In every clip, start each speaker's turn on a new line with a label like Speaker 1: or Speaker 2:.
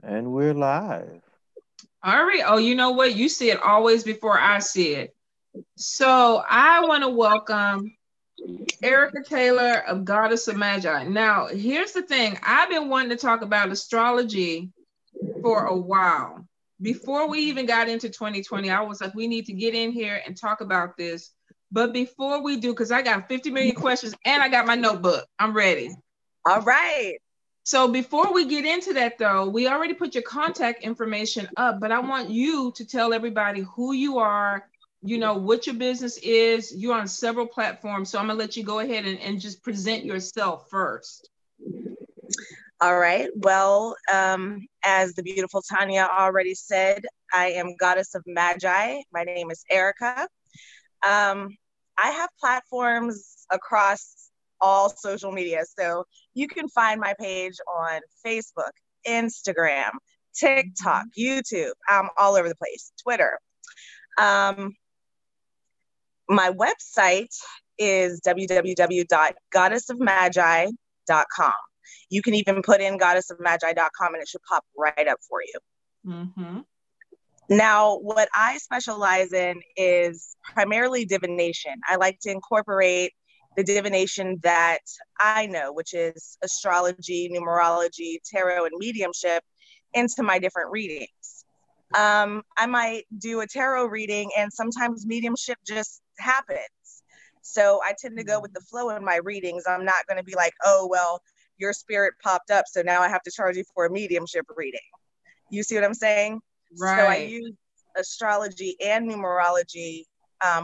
Speaker 1: And we're live.
Speaker 2: All right. Oh, you know what? You see it always before I see it. So I want to welcome Erica Taylor of Goddess of Magi. Now, here's the thing. I've been wanting to talk about astrology for a while. Before we even got into 2020, I was like, we need to get in here and talk about this. But before we do, because I got 50 million questions and I got my notebook, I'm ready.
Speaker 3: All right.
Speaker 2: So before we get into that, though, we already put your contact information up, but I want you to tell everybody who you are, what your business is. You're on several platforms, so I'm gonna let you go ahead and just present yourself first.
Speaker 3: All right. Well, as the beautiful Tonya already said, I am Goddess of Magi. My name is Erica. I have platforms across all social media. So you can find my page on Facebook, Instagram, TikTok, YouTube. I'm all over the place, Twitter. My website is www.goddessofmagi.com. You can even put in goddessofmagi.com and it should pop right up for you.
Speaker 2: Mm-hmm.
Speaker 3: Now, what I specialize in is primarily divination. I like to incorporate the divination that I know, which is astrology, numerology, tarot, and mediumship, into my different readings. I might do a tarot reading and sometimes mediumship just happens. So I tend to go with the flow in my readings. I'm not going to be like, oh, well, your spirit popped up, so now I have to charge you for a mediumship reading. You see what I'm saying?
Speaker 2: Right.
Speaker 3: So I use astrology and numerology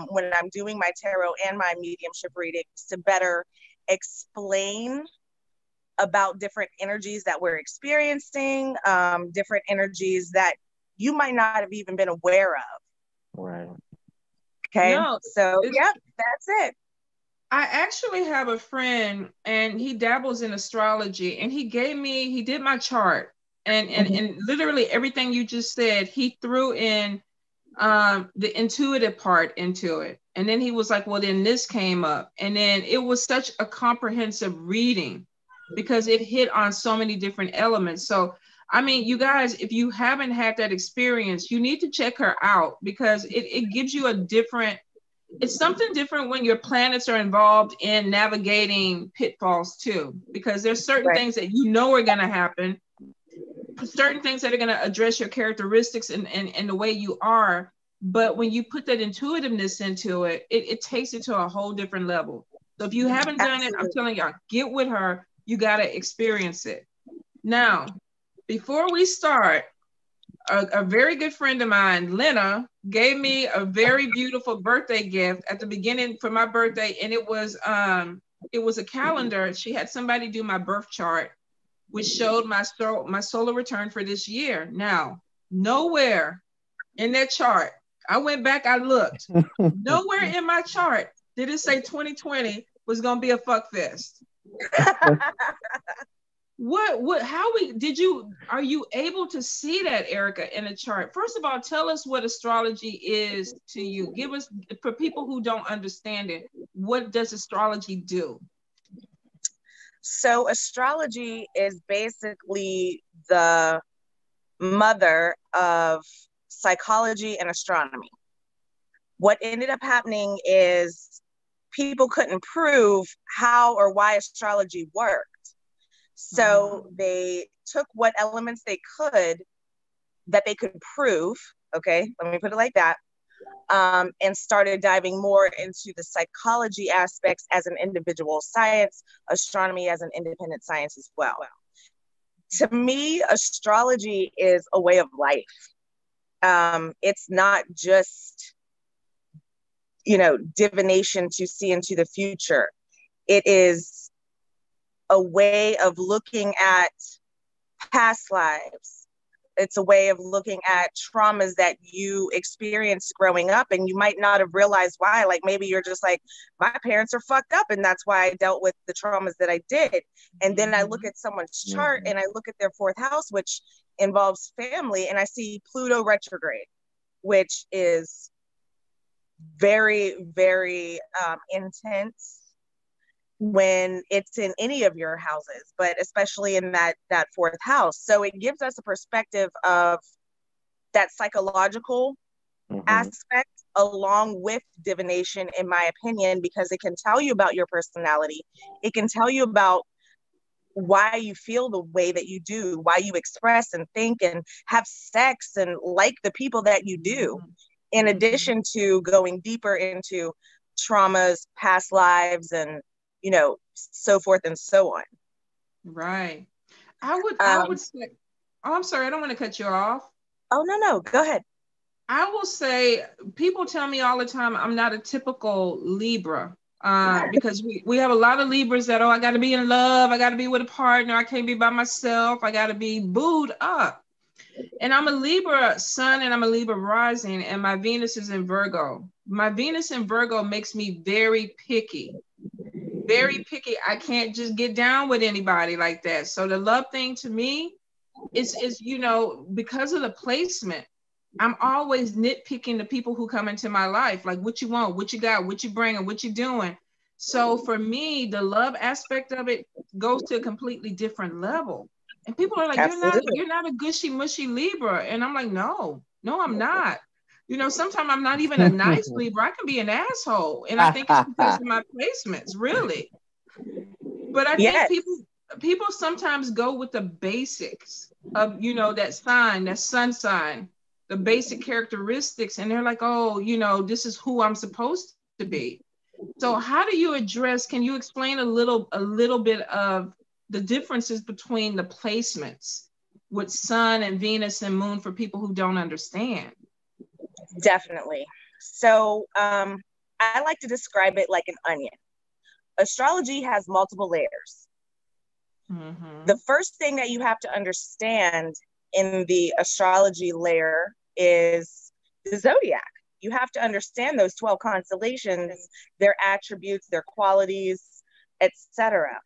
Speaker 3: when I'm doing my tarot and my mediumship readings to better explain about different energies that we're experiencing, different energies that you might not have even been aware of.
Speaker 1: Right.
Speaker 3: Okay.
Speaker 2: No,
Speaker 3: so yeah, that's it.
Speaker 2: I actually have a friend and he dabbles in astrology, and he did my chart, and literally everything you just said, he threw in the intuitive part into it. And then he was like, well, then this came up. And then it was such a comprehensive reading because it hit on so many different elements. So, I mean, you guys, if you haven't had that experience, you need to check her out because it gives you it's something different when your planets are involved in navigating pitfalls too, because there's certain things that are going to happen, certain things that are going to address your characteristics and the way you are. But when you put that intuitiveness into it, it takes it to a whole different level. So if you haven't done it, I'm telling y'all, get with her. You got to experience it. Now, before we start, a very good friend of mine, Lynna, gave me a very beautiful birthday gift at the beginning for my birthday, and it was a calendar. She had somebody do my birth chart, which showed my solar return for this year. Now, nowhere in that chart, I went back, I looked, nowhere in my chart did it say 2020 was gonna be a fuck fest. Are you able to see that, Erica, in a chart? First of all, tell us what astrology is to you. Give us, for people who don't understand it, what does astrology do?
Speaker 3: So astrology is basically the mother of psychology and astronomy. What ended up happening is people couldn't prove how or why astrology worked. So they took what elements they could that they could prove, okay, let me put it like that, and started diving more into the psychology aspects as an individual science, astronomy as an independent science as well. To me, astrology is a way of life. It's not just, divination to see into the future. It is a way of looking at past lives. It's a way of looking at traumas that you experienced growing up and you might not have realized why. Like maybe you're just like, my parents are fucked up and that's why I dealt with the traumas that I did. And then I look at someone's chart and I look at their fourth house, which involves family, and I see Pluto retrograde, which is very, very intense. when it's in any of your houses, but especially in that fourth house. So it gives us a perspective of that psychological aspect along with divination, in my opinion, because it can tell you about your personality. It can tell you about why you feel the way that you do, why you express and think and have sex and like the people that you do, in addition to going deeper into traumas, past lives, and, you know, so forth and so on.
Speaker 2: Right. I would say, oh, I'm sorry, I don't want to cut you off.
Speaker 3: Oh, no, go ahead.
Speaker 2: I will say, people tell me all the time I'm not a typical Libra, because we have a lot of Libras that, oh, I got to be in love, I got to be with a partner, I can't be by myself, I got to be booed up. And I'm a Libra sun and I'm a Libra rising, and my Venus is in Virgo. My Venus in Virgo makes me very picky. Very picky. I can't just get down with anybody like that. So the love thing to me is, you know, because of the placement, I'm always nitpicking the people who come into my life. Like, what you want, what you got, what you bringing, what you doing. So for me, the love aspect of it goes to a completely different level. And people are like, you're not a gushy mushy Libra. And I'm like, no, I'm not. You know, sometimes I'm not even a nice Libra. I can be an asshole. And I think it's because of my placements, really. But I think people sometimes go with the basics of, you know, that sign, that sun sign, the basic characteristics. And they're like, oh, you know, this is who I'm supposed to be. So how do you can you explain a little bit of the differences between the placements with sun and Venus and moon for people who don't understand?
Speaker 3: Definitely. So I like to describe it like an onion. Astrology has multiple layers. The first thing that you have to understand in the astrology layer is the zodiac. You have to understand those 12 constellations, their attributes, their qualities, etc.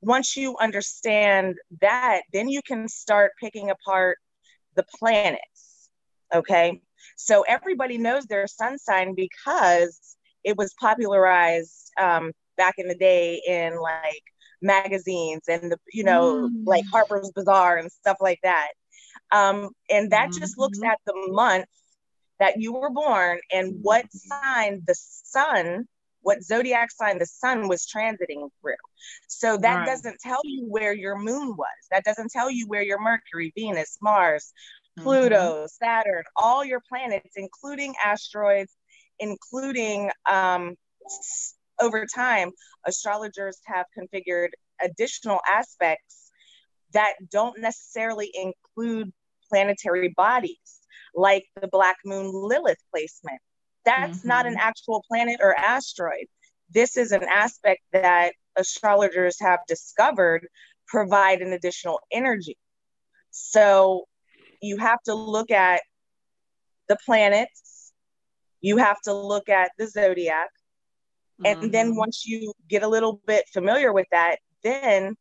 Speaker 3: Once you understand that, then you can start picking apart the planets. Okay. So everybody knows their sun sign because it was popularized back in the day in like magazines and the, you know, like Harper's Bazaar and stuff like that. And that just looks at the month that you were born and what sign the sun, what zodiac sign the sun was transiting through. So that doesn't tell you where your moon was. That doesn't tell you where your Mercury, Venus, Mars, Pluto, Saturn, all your planets, including asteroids, including over time, astrologers have configured additional aspects that don't necessarily include planetary bodies, like the Black Moon Lilith placement. That's not an actual planet or asteroid. This is an aspect that astrologers have discovered provide an additional energy. So you have to look at the planets, you have to look at the zodiac, and then once you get a little bit familiar with that, then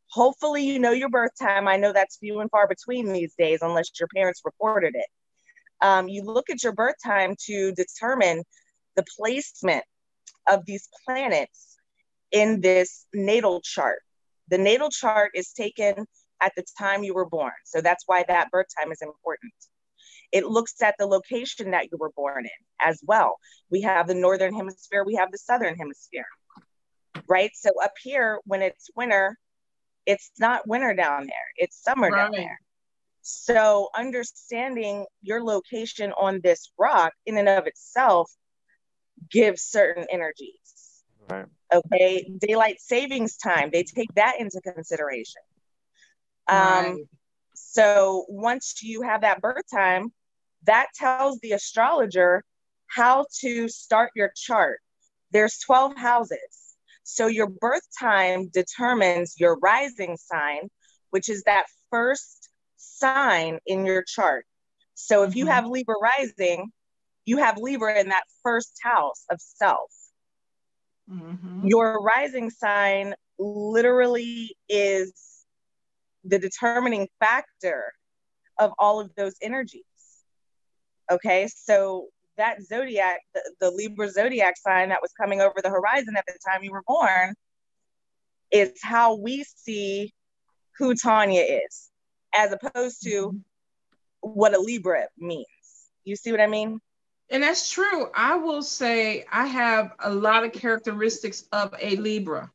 Speaker 3: hopefully you know your birth time. I know that's few and far between these days unless your parents reported it. You look at your birth time to determine the placement of these planets in this natal chart. The natal chart is taken at the time you were born. So that's why that birth time is important. It looks at the location that you were born in as well. We have the northern hemisphere, we have the southern hemisphere, right? So up here, when it's winter, it's not winter down there, it's summer down there. So understanding your location on this rock in and of itself gives certain energies.
Speaker 1: Right.
Speaker 3: Okay, daylight savings time, they take that into consideration. So once you have that birth time, that tells the astrologer how to start your chart. There's 12 houses. So your birth time determines your rising sign, which is that first sign in your chart. So if you have Libra rising, you have Libra in that first house of self. Your rising sign literally is the determining factor of all of those energies. Okay, so that zodiac, the Libra zodiac sign that was coming over the horizon at the time you were born, is how we see who Tonya is, as opposed to what a Libra means. You see what I mean?
Speaker 2: And that's true. I will say I have a lot of characteristics of a Libra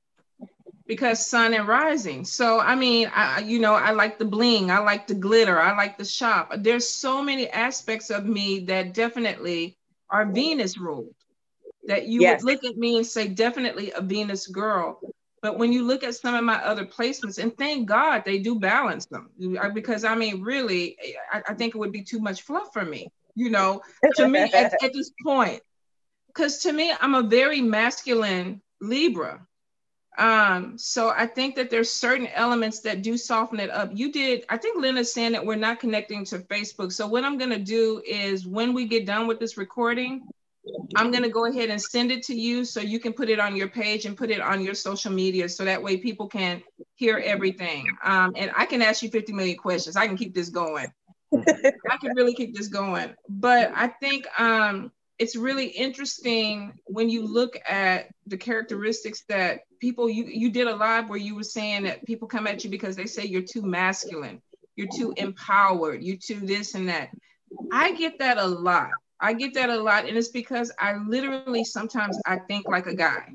Speaker 2: because sun and rising. So, I mean, I like the bling. I like the glitter. I like the shop. There's so many aspects of me that definitely are Venus ruled, that you would look at me and say, definitely a Venus girl. But when you look at some of my other placements, and thank God they do balance them, because I mean, really, I think it would be too much fluff for me, to me at this point. Because to me, I'm a very masculine Libra. So I think that there's certain elements that do soften it up. I think Lynna's saying that we're not connecting to Facebook. So what I'm going to do is when we get done with this recording, I'm going to go ahead and send it to you so you can put it on your page and put it on your social media. So that way people can hear everything. And I can ask you 50 million questions. I can keep this going. I can really keep this going. But I think it's really interesting when you look at the characteristics that people, you did a live where you were saying that people come at you because they say you're too masculine, you're too empowered, you're too this and that. I get that a lot. And it's because I literally sometimes I think like a guy.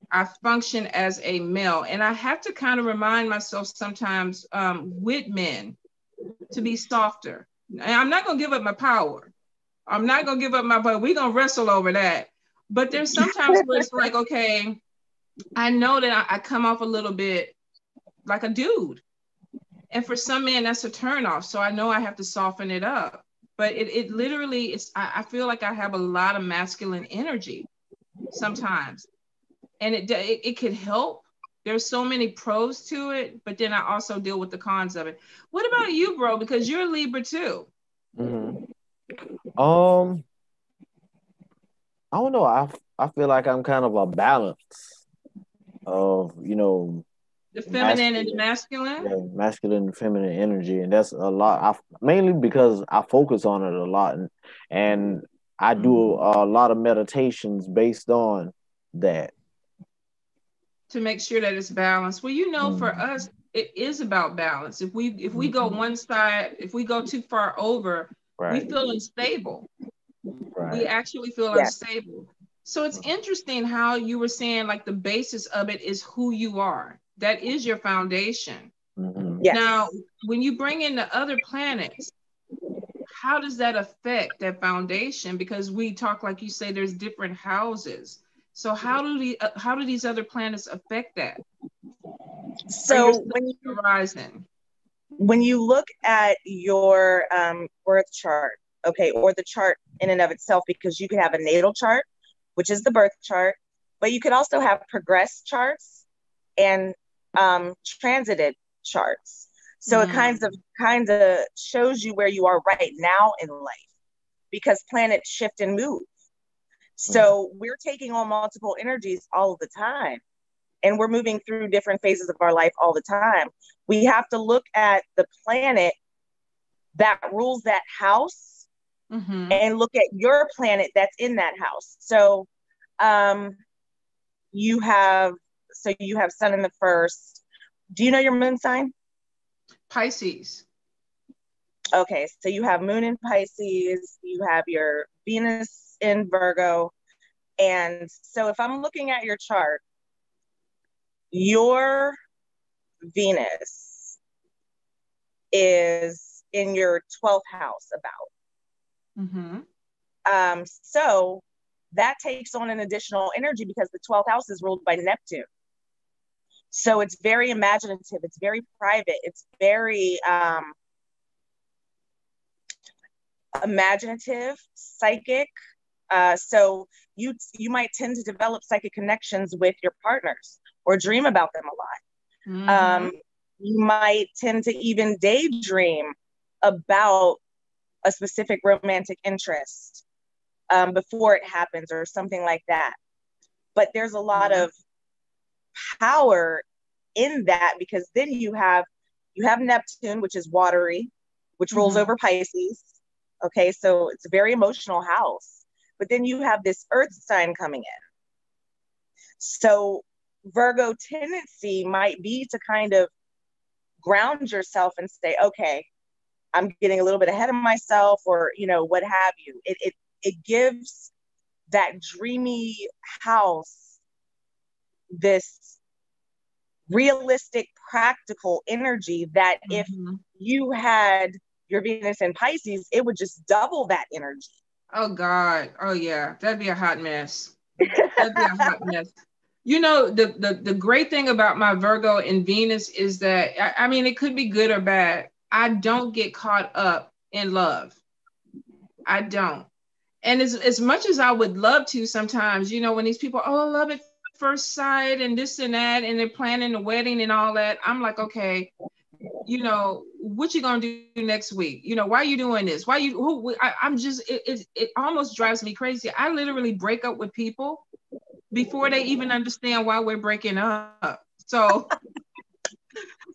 Speaker 2: I function as a male, and I have to kind of remind myself sometimes with men to be softer. And I'm not going to give up my power. We're going to wrestle over that. But there's sometimes where it's like, okay, I know that I come off a little bit like a dude. And for some men, that's a turnoff. So I know I have to soften it up. But it literally is, I feel like I have a lot of masculine energy sometimes. And it could help. There's so many pros to it, but then I also deal with the cons of it. What about you, bro? Because you're a Libra too.
Speaker 1: Mm-hmm. I don't know. I feel like I'm kind of a balance of,
Speaker 2: The feminine and the masculine.
Speaker 1: Yeah, masculine and feminine energy, and that's a lot. Mainly because I focus on it a lot, and I do a lot of meditations based on that
Speaker 2: to make sure that it's balanced. Well, for us, it is about balance. If we go one side, if we go too far over, we feel unstable. We actually feel unstable. So it's interesting how you were saying like the basis of it is who you are. That is your foundation. Now, when you bring in the other planets, how does that affect that foundation? Because we talk, like you say, there's different houses. So how do these other planets affect that?
Speaker 3: So when you look at your birth chart, okay, or the chart in and of itself, because you could have a natal chart, which is the birth chart, but you could also have progressed charts and transited charts. So it kind of shows you where you are right now in life, because planets shift and move. So we're taking on multiple energies all of the time, and we're moving through different phases of our life all the time. We have to look at the planet that rules that house and look at your planet that's in that house. So you have sun in the first. Do you know your moon sign?
Speaker 2: Pisces.
Speaker 3: Okay, so you have moon in Pisces, you have your Venus in Virgo. And so if I'm looking at your chart, your Venus is in your 12th house about. So that takes on an additional energy because the 12th house is ruled by Neptune. So it's very imaginative. It's very private. It's very imaginative, psychic. So you might tend to develop psychic connections with your partners or dream about them a lot. You might tend to even daydream about a specific romantic interest before it happens or something like that. But there's a lot of power in that, because then you have Neptune, which is watery, which rules over Pisces. Okay, so it's a very emotional house. But then you have this earth sign coming in. So Virgo tendency might be to kind of ground yourself and say, okay, I'm getting a little bit ahead of myself, or, you know, what have you. It gives that dreamy house this realistic, practical energy that if you had your Venus in Pisces, it would just double that energy.
Speaker 2: Oh God. Oh yeah. That'd be a hot mess. That'd be a hot mess. You know, the great thing about my Virgo and Venus is that, I mean, it could be good or bad. I don't get caught up in love. I don't. And as much as I would love to sometimes, you know, when these people, oh, I love at first sight and this and that, and they're planning the wedding and all that, I'm like, okay, you know, what you gonna do next week? You know, why are you doing this? Why you, I'm just, it almost drives me crazy. I literally break up with people before they even understand why we're breaking up. So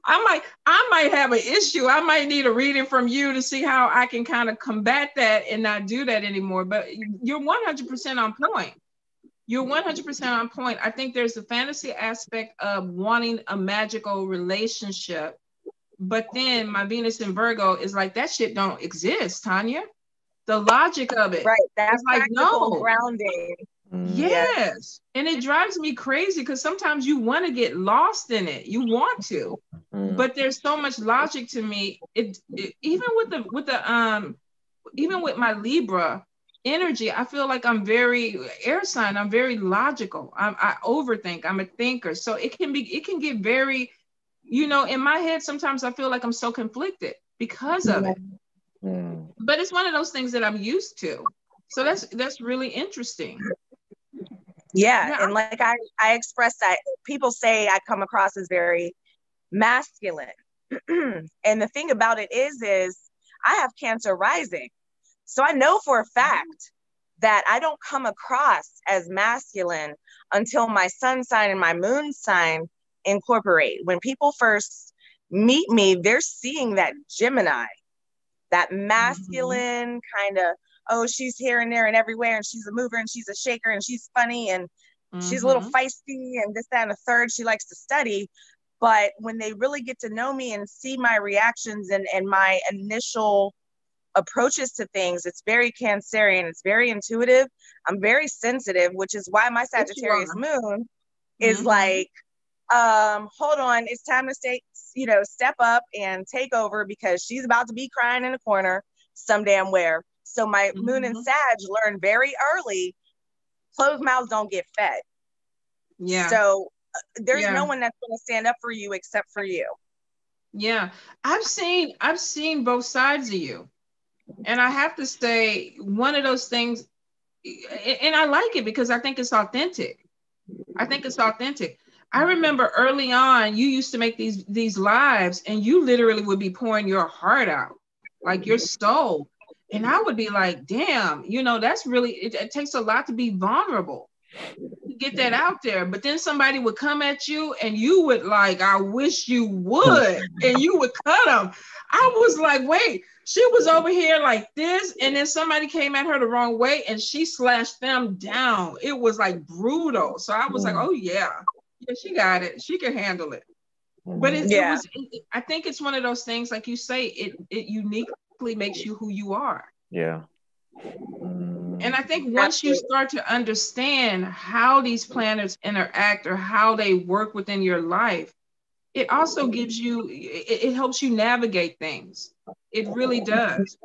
Speaker 2: I might have an issue. I might need a reading from you to see how I can kind of combat that and not do that anymore. But you're 100% on point. You're 100% on point. I think there's the fantasy aspect of wanting a magical relationship. But then my Venus in Virgo is like, that shit don't exist, Tonya. The logic of it.
Speaker 3: Right. That's
Speaker 2: like, no.
Speaker 3: grounding.
Speaker 2: Yes. And it drives me crazy because sometimes you want to get lost in it. You want to. But there's so much logic to me. Even with my Libra energy, I feel like I'm very air sign. I'm very logical. I overthink. I'm a thinker. So it can get very, you know, in my head, sometimes I feel like I'm so conflicted because of it. But it's one of those things that I'm used to. So that's really interesting.
Speaker 3: Yeah. And like I express that, people say I come across as very masculine. And the thing about it is I have Cancer rising. So I know for a fact that I don't come across as masculine until my sun sign and my moon sign incorporate. When people first meet me, they're seeing that Gemini, that masculine kind of, oh, she's here and there and everywhere, and she's a mover and she's a shaker and she's funny and she's a little feisty and this, that, and the third. She likes to study. But when they really get to know me and see my reactions and my initial approaches to things, it's very Cancerian. It's very intuitive. I'm very sensitive, which is why my Sagittarius moon is like, hold on, it's time to step up and take over, because she's about to be crying in a corner some damn where. So my moon and Sag learned very early, closed mouths don't get fed. Yeah. So there's no one that's going to stand up for you except for you.
Speaker 2: Yeah. I've seen both sides of you. And I have to say, one of those things, and I like it because I think it's authentic. I remember early on, you used to make these lives and you literally would be pouring your heart out, like your soul. And I would be like, damn, you know, that's really, it takes a lot to be vulnerable, to get that out there. But then somebody would come at you and you would like, I wish you would, and you would cut them. I was like, wait, she was over here like this, and then somebody came at her the wrong way and she slashed them down. It was like brutal. So I was like, oh yeah, she got it. She can handle it. But I think it's one of those things, like you say, it uniquely makes you who you are.
Speaker 1: Yeah.
Speaker 2: And I think once you start to understand how these planets interact or how they work within your life, it also gives you, it helps you navigate things. It really does.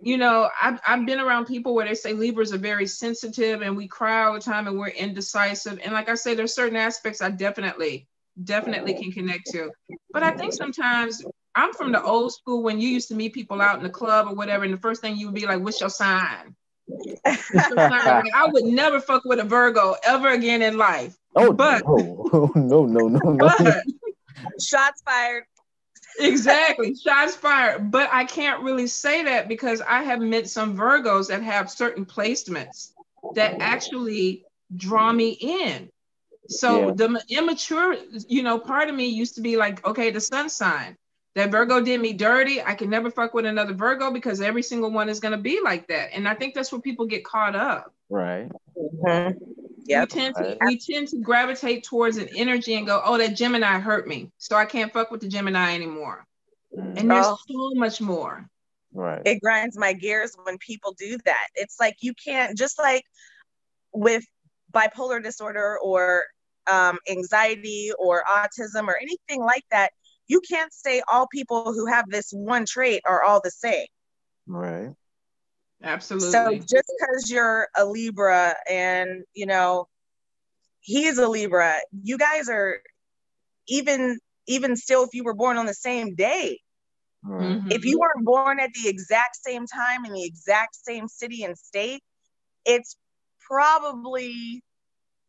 Speaker 2: You know, I've been around people where they say Libras are very sensitive and we cry all the time and we're indecisive. And like I say, there's certain aspects I definitely can connect to. But I think sometimes I'm from the old school when you used to meet people out in the club or whatever, and the first thing you would be like, what's your sign? I would never fuck with a Virgo ever again in life.
Speaker 1: No.
Speaker 3: But shots fired.
Speaker 2: Exactly, shots fired. But I can't really say that because I have met some Virgos that have certain placements that actually draw me in. So the immature, you know, part of me used to be like, okay, the sun sign. That Virgo did me dirty. I can never fuck with another Virgo because every single one is going to be like that. And I think that's where people get caught up.
Speaker 1: Right.
Speaker 3: Yep.
Speaker 2: We tend to gravitate towards an energy and go, oh, that Gemini hurt me, so I can't fuck with the Gemini anymore. And there's so much more.
Speaker 1: Right.
Speaker 3: It grinds my gears when people do that. It's like you can't, just like with bipolar disorder or anxiety or autism or anything like that, you can't say all people who have this one trait are all the same.
Speaker 1: Right.
Speaker 2: Absolutely.
Speaker 3: So just because you're a Libra and, you know, he's a Libra, you guys are even still, if you were born on the same day,
Speaker 1: Right.
Speaker 3: if you weren't born at the exact same time in the exact same city and state, it's probably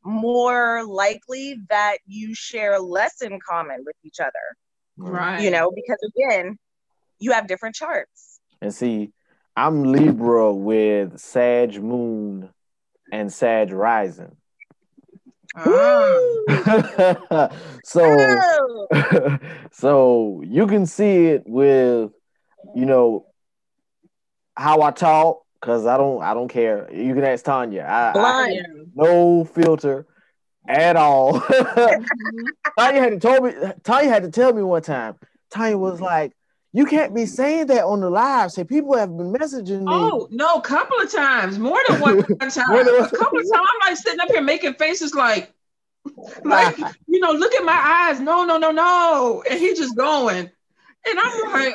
Speaker 3: more likely that you share less in common with each other.
Speaker 2: Right.
Speaker 3: You know, because again, you have different charts.
Speaker 1: And see, I'm Libra with Sag Moon and Sag Rising. So you can see it with, you know, how I talk, because I don't care. You can ask Tonya. I have no filter at all. Tonya had to tell me one time. Tonya was like, you can't be saying that on the live. Say people have been messaging me.
Speaker 2: Oh no, a couple of times, more than one time. A couple of times, I'm like sitting up here making faces like, you know, look at my eyes. No. And he just going. And I'm like,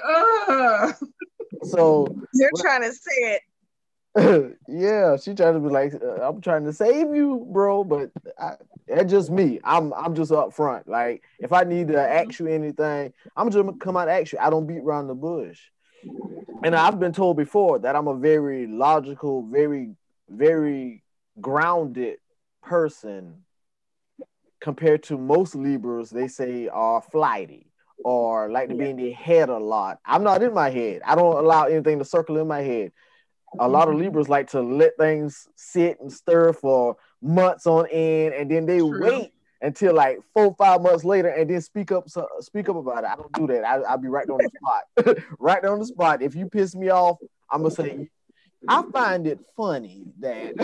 Speaker 3: So you're trying to say
Speaker 1: it. Yeah, she trying to be like, I'm trying to save you, bro, but that's just me. I'm just up front. Like, if I need to ask you anything, I'm just gonna come out and ask you. I don't beat around the bush. And I've been told before that I'm a very logical, very, very grounded person compared to most Libras. They say are flighty or like to be in their head a lot. I'm not in my head. I don't allow anything to circle in my head. A lot of Libras like to let things sit and stir for months on end, and then they wait until like 4-5 months later and then speak up about it. I don't do that. I'll be right on the spot. Right there on the spot. If you piss me off, I'm gonna say, I find it funny that.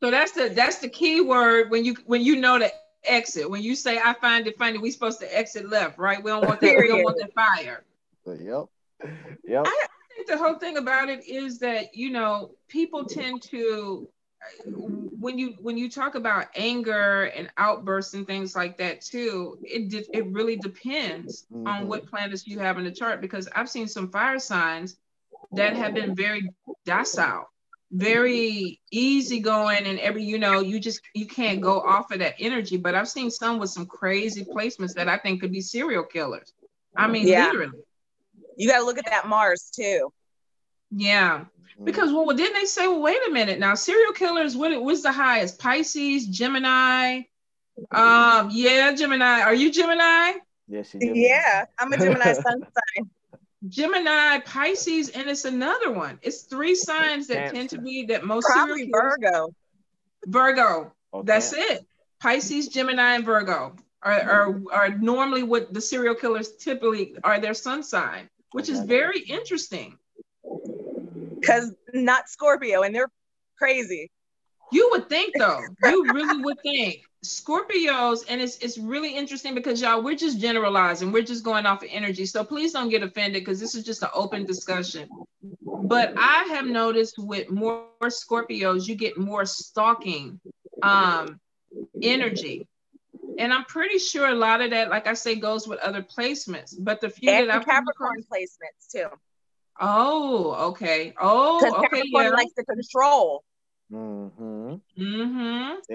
Speaker 2: So that's the key word when you know to exit. When you say I find it funny, we supposed to exit left, right? We don't want that. We don't want that fire.
Speaker 1: Yep.
Speaker 2: I think the whole thing about it is that, you know, people tend to, when you talk about anger and outbursts and things like that too, it really depends on what planets you have in the chart, because I've seen some fire signs that have been very docile, very easygoing, and you can't go off of that energy. But I've seen some with some crazy placements that I think could be serial killers. I mean, literally.
Speaker 3: You got to look at that Mars too.
Speaker 2: Yeah. Because, well, didn't they say, well, wait a minute now, serial killers, what's the highest? Pisces, Gemini. Gemini. Are you Gemini?
Speaker 1: Yes,
Speaker 3: yeah, I'm a Gemini sun sign.
Speaker 2: Gemini, Pisces, and it's another one. It's 3 signs that tend to be that most
Speaker 3: probably
Speaker 2: serial killers. Virgo. Okay. That's it. Pisces, Gemini, and Virgo are normally what the serial killers typically are, their sun sign, which is very interesting.
Speaker 3: Because not Scorpio, and they're crazy.
Speaker 2: You would think, though. You really would think. Scorpios, and it's really interesting because, y'all, we're just generalizing. We're just going off of energy. So please don't get offended, because this is just an open discussion. But I have noticed with more Scorpios, you get more stalking energy. And I'm pretty sure a lot of that, like I say, goes with other placements. But the few
Speaker 3: and
Speaker 2: that I've
Speaker 3: Capricorn placements, too.
Speaker 2: Oh, okay. Oh, okay.
Speaker 3: Capricorn likes to control.
Speaker 1: They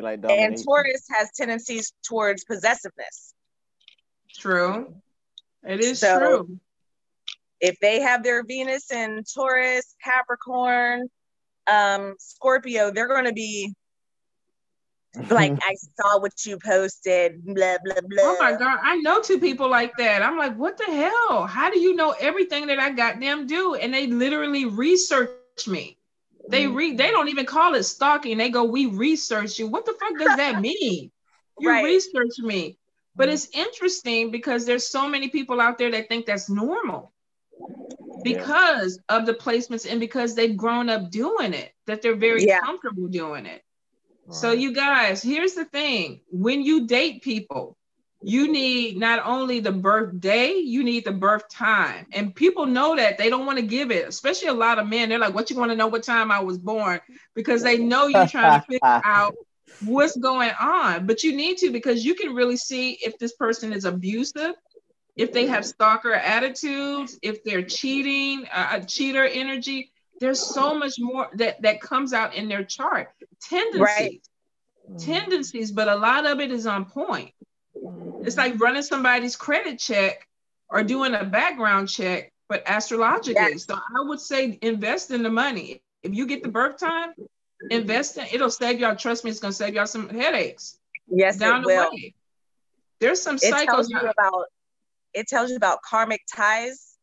Speaker 1: like domination.
Speaker 3: And Taurus has tendencies towards possessiveness.
Speaker 2: True. It is true.
Speaker 3: If they have their Venus in Taurus, Capricorn, Scorpio, they're going to be like, I saw what you posted, blah, blah, blah.
Speaker 2: Oh my God. I know 2 people like that. I'm like, what the hell? How do you know everything that I got them do? And they literally research me. They don't even call it stalking. They go, we research you. What the fuck does that mean? You research me. But it's interesting because there's so many people out there that think that's normal because of the placements and because they've grown up doing it, that they're very comfortable doing it. So you guys, here's the thing. When you date people, you need not only the birthday, you need the birth time. And people know that. They don't want to give it, especially a lot of men. They're like, what, you want to know what time I was born? Because they know you're trying to figure out what's going on. But you need to, because you can really see if this person is abusive, if they have stalker attitudes, if they're cheating, a cheater energy. There's so much more that comes out in their chart. Tendencies, but a lot of it is on point. It's like running somebody's credit check or doing a background check, but astrologically. So I would say invest in the money. If you get the birth time, invest in it'll save y'all. Trust me, it's gonna save y'all some headaches.
Speaker 3: Yes,
Speaker 2: down
Speaker 3: it
Speaker 2: the
Speaker 3: will.
Speaker 2: way. There's some
Speaker 3: cycles.
Speaker 2: It
Speaker 3: tells you about karmic ties,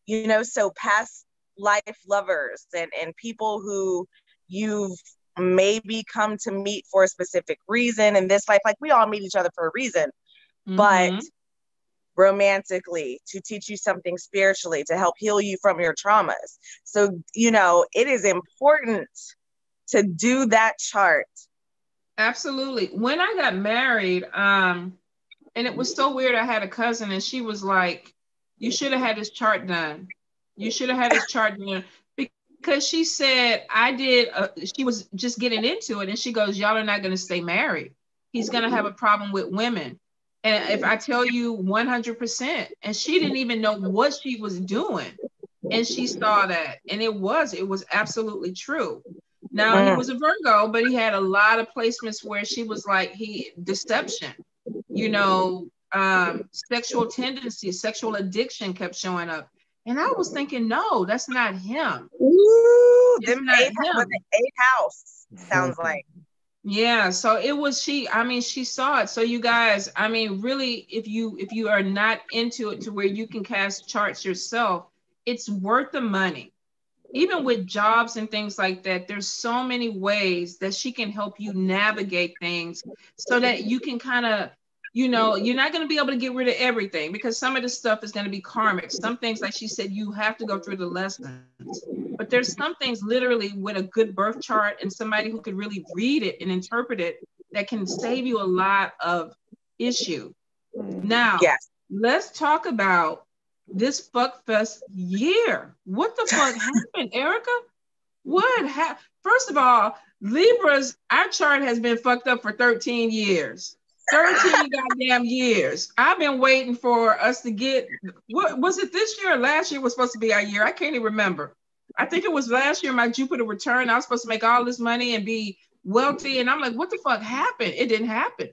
Speaker 3: you know, so past life lovers and people who you've maybe come to meet for a specific reason in this life. Like, we all meet each other for a reason, but romantically, to teach you something spiritually, to help heal you from your traumas. So, you know, it is important to do that chart.
Speaker 2: Absolutely. When I got married, and it was so weird, I had a cousin and she was like, you should have had this chart done. You should have had this chart done. Because she said, she was just getting into it. And she goes, y'all are not going to stay married. He's going to have a problem with women. And if I tell you 100%, and she didn't even know what she was doing. And she saw that. And it was absolutely true. Now, he was a Virgo, but he had a lot of placements where she was like, deception, you know, sexual tendencies, sexual addiction kept showing up. And I was thinking, no, that's not him.
Speaker 3: Ooh, them the eighth house sounds like.
Speaker 2: Yeah, so it was she saw it. So you guys, I mean, really, if you are not into it to where you can cast charts yourself, it's worth the money. Even with jobs and things like that, there's so many ways that she can help you navigate things so that you can kind of, you know, you're not going to be able to get rid of everything, because some of this stuff is going to be karmic. Some things, like she said, you have to go through the lessons. But there's some things literally with a good birth chart and somebody who could really read it and interpret it that can save you a lot of issue. Now, let's talk about this fuckfest year. What the fuck happened, Erica? What happened? First of all, Libras, our chart has been fucked up for 13 years. 13 goddamn years. I've been waiting for us to get, what was it, this year or last year was supposed to be our year? I can't even remember. I think it was last year, my Jupiter return. I was supposed to make all this money and be wealthy. And I'm like, what the fuck happened? It didn't happen.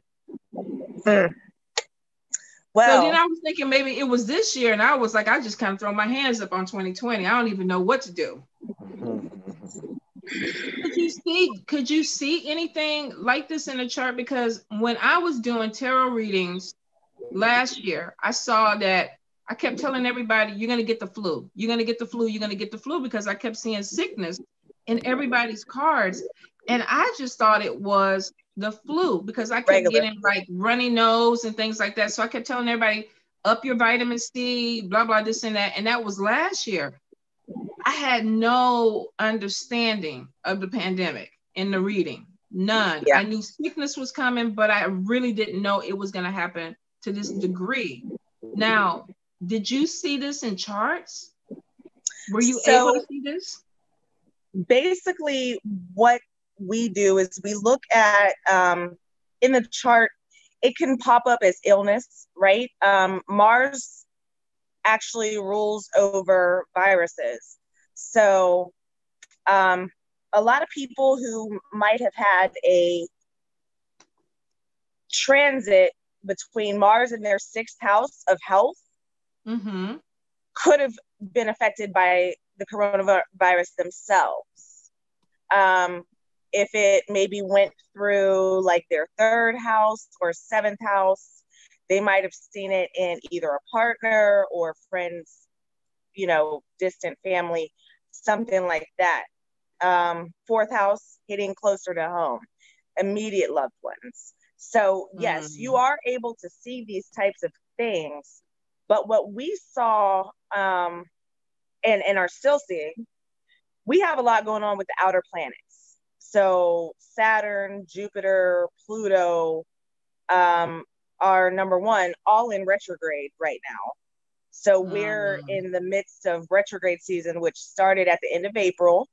Speaker 2: Well, so then I was thinking maybe it was this year, and I was like, I just kind of throw my hands up on 2020. I don't even know what to do. Could you see anything like this in the chart? Because when I was doing tarot readings last year, I saw that I kept telling everybody, you're going to get the flu. You're going to get the flu. You're going to get the flu, because I kept seeing sickness in everybody's cards. And I just thought it was the flu, because I kept getting like runny nose and things like that. So I kept telling everybody, up your vitamin C, blah, blah, this and that. And that was last year. I had no understanding of the pandemic in the reading. None. I knew sickness was coming, but I really didn't know it was going to happen to this degree. Now, did you see this in charts? Were you able to see this?
Speaker 3: Basically, what we do is we look at, in the chart, it can pop up as illness, right? Mars actually rules over viruses. So a lot of people who might have had a transit between Mars and their sixth house of health could have been affected by the coronavirus themselves. If it maybe went through like their third house or seventh house, they might have seen it in either a partner or friends, you know, distant family, something like that. Fourth house, hitting closer to home, immediate loved ones. So yes, you are able to see these types of things, but what we saw and are still seeing, we have a lot going on with the outer planets. So Saturn, Jupiter, Pluto are number one, all in retrograde right now. So we're in the midst of retrograde season, which started at the end of April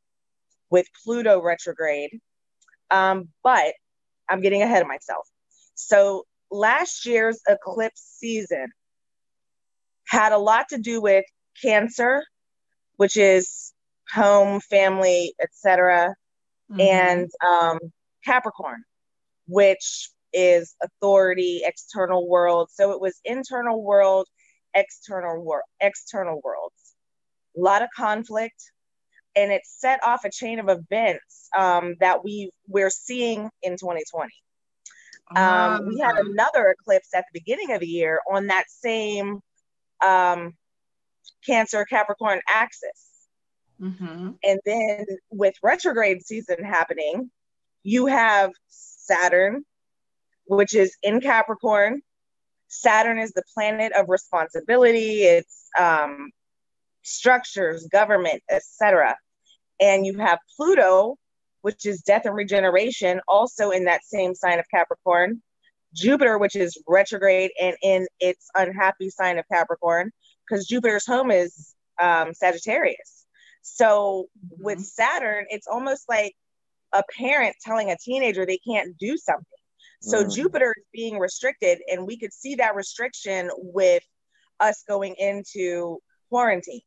Speaker 3: with Pluto retrograde. But I'm getting ahead of myself. So last year's eclipse season had a lot to do with Cancer, which is home, family, etc., and Capricorn, which is authority, external world. So it was internal world, external worlds. A lot of conflict, and it set off a chain of events that we're seeing in 2020. We had another eclipse at the beginning of the year on that same Cancer Capricorn axis. And then with retrograde season happening, you have Saturn, which is in Capricorn. Saturn is the planet of responsibility. It's structures, government, etc. And you have Pluto, which is death and regeneration, also in that same sign of Capricorn. Jupiter, which is retrograde and in its unhappy sign of Capricorn, because Jupiter's home is Sagittarius. So with Saturn, it's almost like a parent telling a teenager they can't do something. So Jupiter is being restricted, and we could see that restriction with us going into quarantine.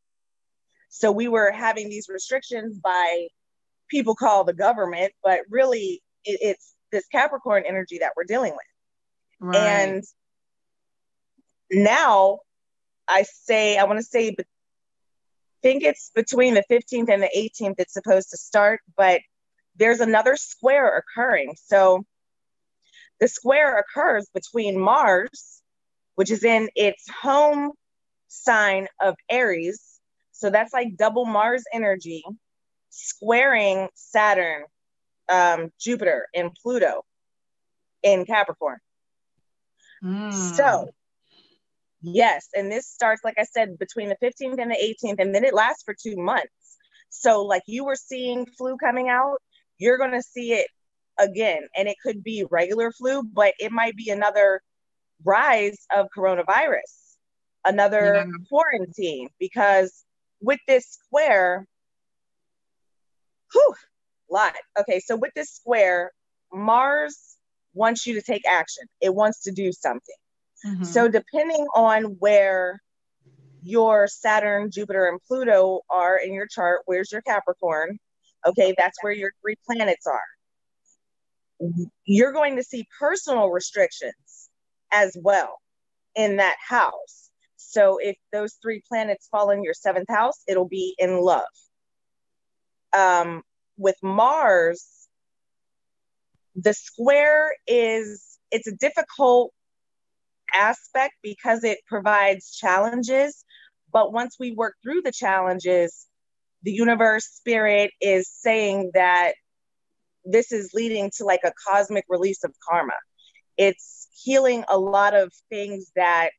Speaker 3: So we were having these restrictions by people called the government, but really it's this Capricorn energy that we're dealing with. Right. And now I want to say, think it's between the 15th and the 18th it's supposed to start, but there's another square occurring. So the square occurs between Mars, which is in its home sign of Aries. So that's like double Mars energy, squaring Saturn, Jupiter, and Pluto in Capricorn. So yes, and this starts, like I said, between the 15th and the 18th, and then it lasts for 2 months. So like you were seeing flu coming out, you're going to see it again. And it could be regular flu, but it might be another rise of coronavirus, another quarantine, because with this square, okay, so with this square, Mars wants you to take action. It wants to do something. So depending on where your Saturn, Jupiter, and Pluto are in your chart, where's your Capricorn? Okay, that's where your 3 planets are. You're going to see personal restrictions as well in that house. So if those 3 planets fall in your 7th house, it'll be in love. With Mars, the square it's a difficult aspect because it provides challenges, but once we work through the challenges, the universe, spirit is saying that this is leading to like a cosmic release of karma. It's healing a lot of things that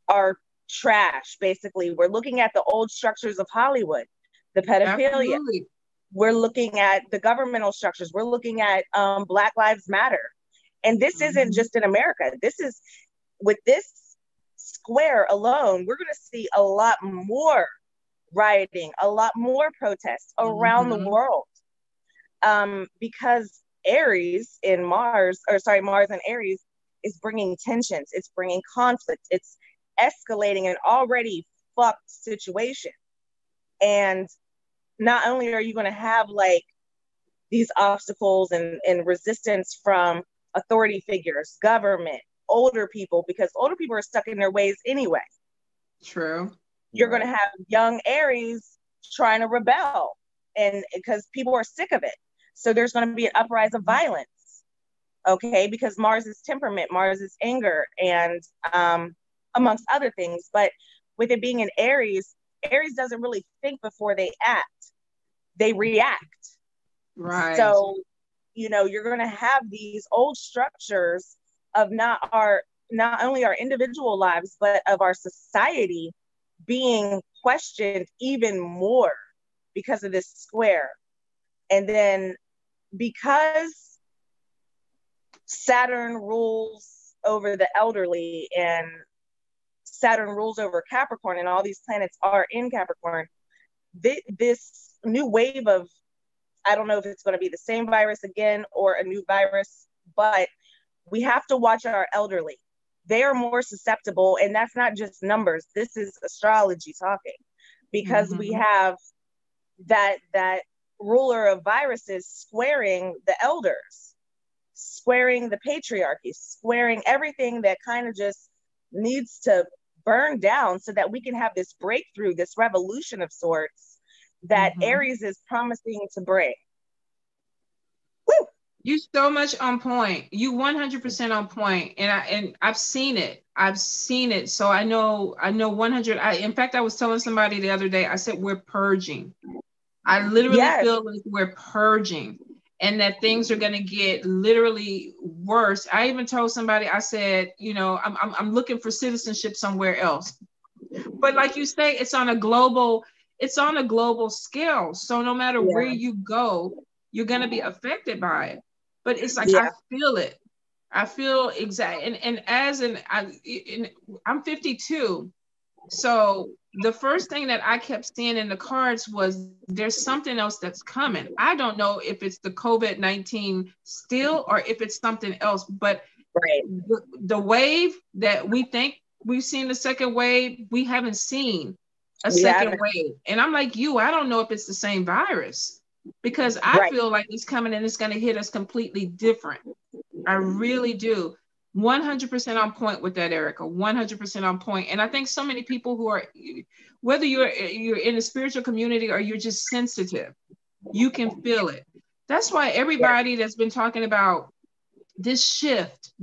Speaker 3: are trash. Basically, we're looking at the old structures of Hollywood, the pedophilia. Absolutely. We're looking at the governmental structures. We're looking at Black Lives Matter. And this isn't just in America. This is, with this square alone, we're going to see a lot more rioting, a lot more protests around the world. Because Aries in Mars and Aries is bringing tensions. It's bringing conflict. It's escalating an already fucked situation. And not only are you going to have like these obstacles and resistance from authority figures, government, older people, because older people are stuck in their ways anyway. True. You're going to have young Aries trying to rebel, and because people are sick of it. So there's going to be an uprise of violence. Okay, because Mars is temperament, Mars is anger, and amongst other things. But with it being an Aries doesn't really think before they act. They react. Right. So, you're going to have these old structures of not only our individual lives, but of our society being questioned even more because of this square. And then because Saturn rules over the elderly and Saturn rules over Capricorn and all these planets are in Capricorn, this new wave of, I don't know if it's going to be the same virus again or a new virus, but we have to watch our elderly. They are more susceptible, and that's not just numbers. This is astrology talking, because we have that ruler of viruses squaring the elders, squaring the patriarchy, squaring everything that kind of just needs to burn down so that we can have this breakthrough, this revolution of sorts that Aries is promising to bring. Woo!
Speaker 2: You so much on point. You 100% on point. And I've seen it. I've seen it. So I know 100. In fact, I was telling somebody the other day, I said, we're purging. I literally feel like we're purging and that things are going to get literally worse. I even told somebody, I said, you know, I'm looking for citizenship somewhere else. But like you say, it's on a global scale. So no matter where you go, you're going to be affected by it. But it's like, I feel it. I feel exactly. And I'm 52. So the first thing that I kept seeing in the cards was there's something else that's coming. I don't know if it's the COVID-19 still or if it's something else, but the wave that we think we've seen the second wave, we haven't seen a second wave. And I'm like I don't know if it's the same virus because I feel like it's coming and it's going to hit us completely different. I really do. 100% on point with that, Erica. 100% on point. And I think so many people who are, whether you're in a spiritual community or you're just sensitive, you can feel it. That's why everybody that's been talking about this shift,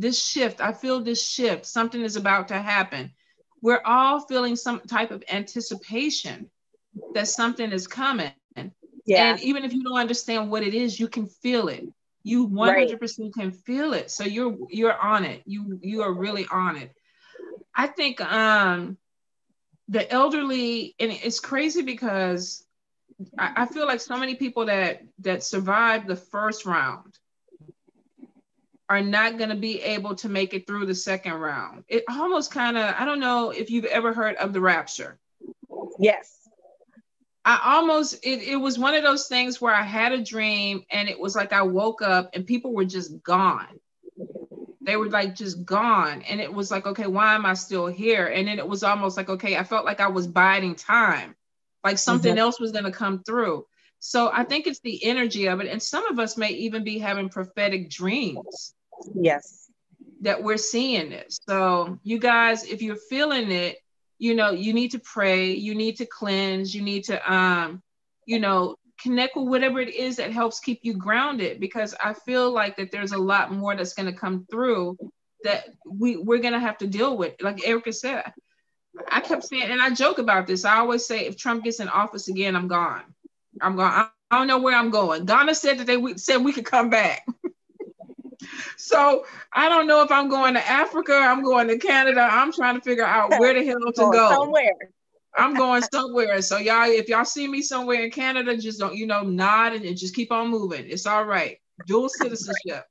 Speaker 2: I feel this shift, something is about to happen. We're all feeling some type of anticipation that something is coming. And even if you don't understand what it is, you can feel it. You 100% can feel it. So you're on it. You are really on it. I think the elderly, and it's crazy because I feel like so many people that survived the first round are not going to be able to make it through the second round. It almost kind of, I don't know if you've ever heard of the rapture.
Speaker 3: Yes.
Speaker 2: It was one of those things where I had a dream and it was like I woke up and people were just gone. They were like just gone. And it was like, okay, why am I still here? And then it was almost like, okay, I felt like I was biding time, like something else was going to come through. So I think it's the energy of it. And some of us may even be having prophetic dreams.
Speaker 3: Yes.
Speaker 2: That we're seeing this. So you guys, if you're feeling it, you know, you need to pray, you need to cleanse, you need to, you know, connect with whatever it is that helps keep you grounded, because I feel like that there's a lot more that's going to come through that we're going to have to deal with. Like Erica said, I kept saying, and I joke about this, I always say, if Trump gets in office again, I'm gone. I don't know where I'm going. Ghana said that they said we could come back. So I don't know if I'm going to Africa, I'm going to Canada. I'm trying to figure out where the hell to go.
Speaker 3: Somewhere.
Speaker 2: I'm going somewhere. So y'all, if y'all see me somewhere in Canada, just don't, you know, nod and just keep on moving. It's all right. Dual citizenship.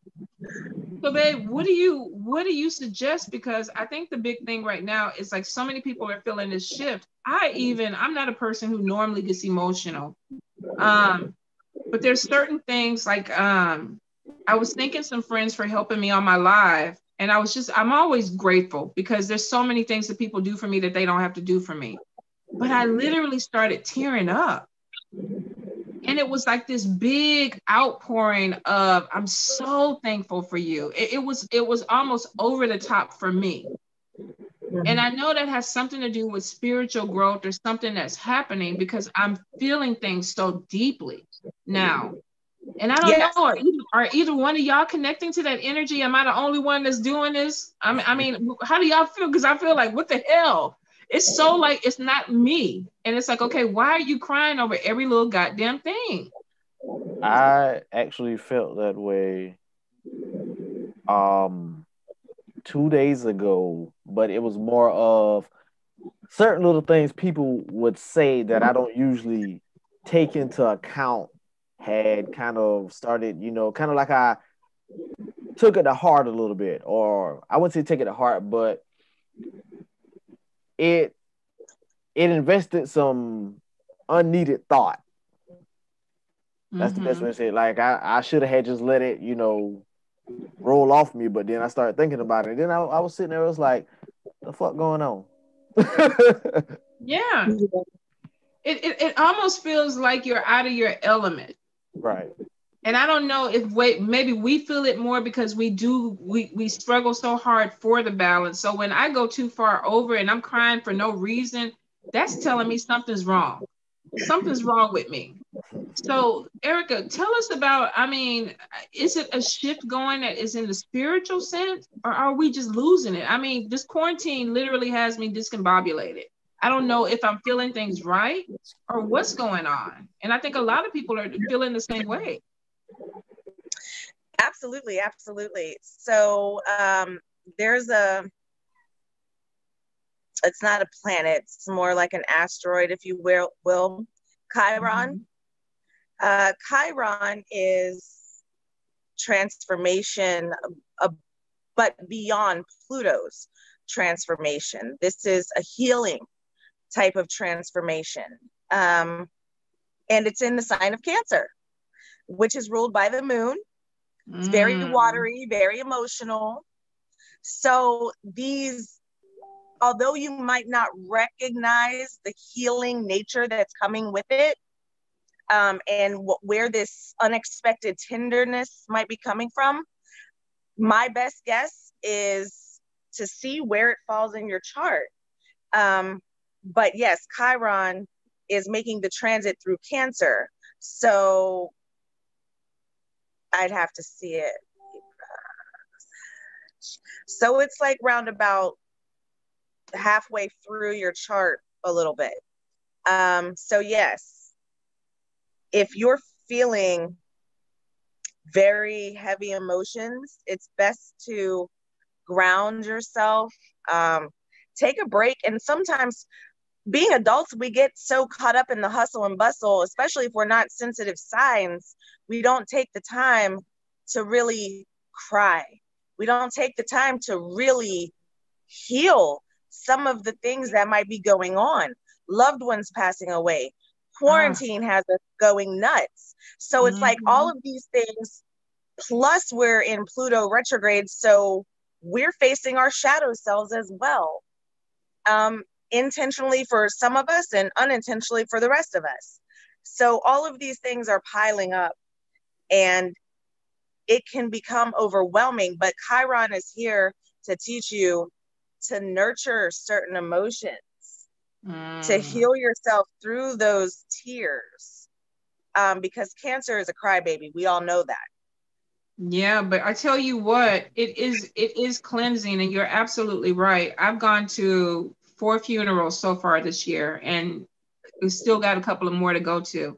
Speaker 2: So babe, what do you suggest? Because I think the big thing right now is like so many people are feeling this shift. I'm not a person who normally gets emotional. But there's certain things like I was thanking some friends for helping me on my live. And I'm always grateful because there's so many things that people do for me that they don't have to do for me. But I literally started tearing up. And it was like this big outpouring of, I'm so thankful for you. It was almost over the top for me. And I know that has something to do with spiritual growth or something that's happening because I'm feeling things so deeply now. And I don't know, are either one of y'all connecting to that energy? Am I the only one that's doing this? I mean, how do y'all feel? Because I feel like, what the hell? It's so like, it's not me. And it's like, okay, why are you crying over every little goddamn thing?
Speaker 1: I actually felt that way 2 days ago, but it was more of certain little things people would say that I don't usually take into account had kind of started, you know, kind of like I took it to heart a little bit, or I wouldn't say take it to heart, but it invested some unneeded thought. That's the best way to say it. Like I should have had just let it, you know, roll off me, but then I started thinking about it. And then I was sitting there, it was like, the fuck going on?
Speaker 2: Yeah. It almost feels like you're out of your element.
Speaker 1: Right.
Speaker 2: And I don't know if maybe we feel it more because we struggle so hard for the balance. So when I go too far over and I'm crying for no reason, that's telling me something's wrong. Something's wrong with me. So Erica, tell us about, I mean, is it a shift going that is in the spiritual sense, or are we just losing it? I mean, this quarantine literally has me discombobulated. I don't know if I'm feeling things right or what's going on. And I think a lot of people are feeling the same way.
Speaker 3: Absolutely, absolutely. So there's it's not a planet, it's more like an asteroid, if you will, Chiron. Chiron is transformation, but beyond Pluto's transformation. This is a healing type of transformation. And it's in the sign of Cancer, which is ruled by the moon. It's very watery, very emotional. So these, although you might not recognize the healing nature that's coming with it, and where this unexpected tenderness might be coming from, my best guess is to see where it falls in your chart. But yes, Chiron is making the transit through Cancer. So I'd have to see it. So it's like roundabout halfway through your chart a little bit. So yes, if you're feeling very heavy emotions, it's best to ground yourself, take a break. And sometimes being adults, we get so caught up in the hustle and bustle, especially if we're not sensitive signs, we don't take the time to really cry. We don't take the time to really heal some of the things that might be going on. Loved ones passing away. Quarantine has us going nuts. So it's like all of these things, plus we're in Pluto retrograde, so we're facing our shadow selves as well. Intentionally for some of us and unintentionally for the rest of us. So all of these things are piling up and it can become overwhelming, but Chiron is here to teach you to nurture certain emotions, to heal yourself through those tears, because Cancer is a crybaby. We all know that.
Speaker 2: Yeah, but I tell you what, it is cleansing, and you're absolutely right. I've gone to 4 funerals so far this year, and we still got a couple of more to go to.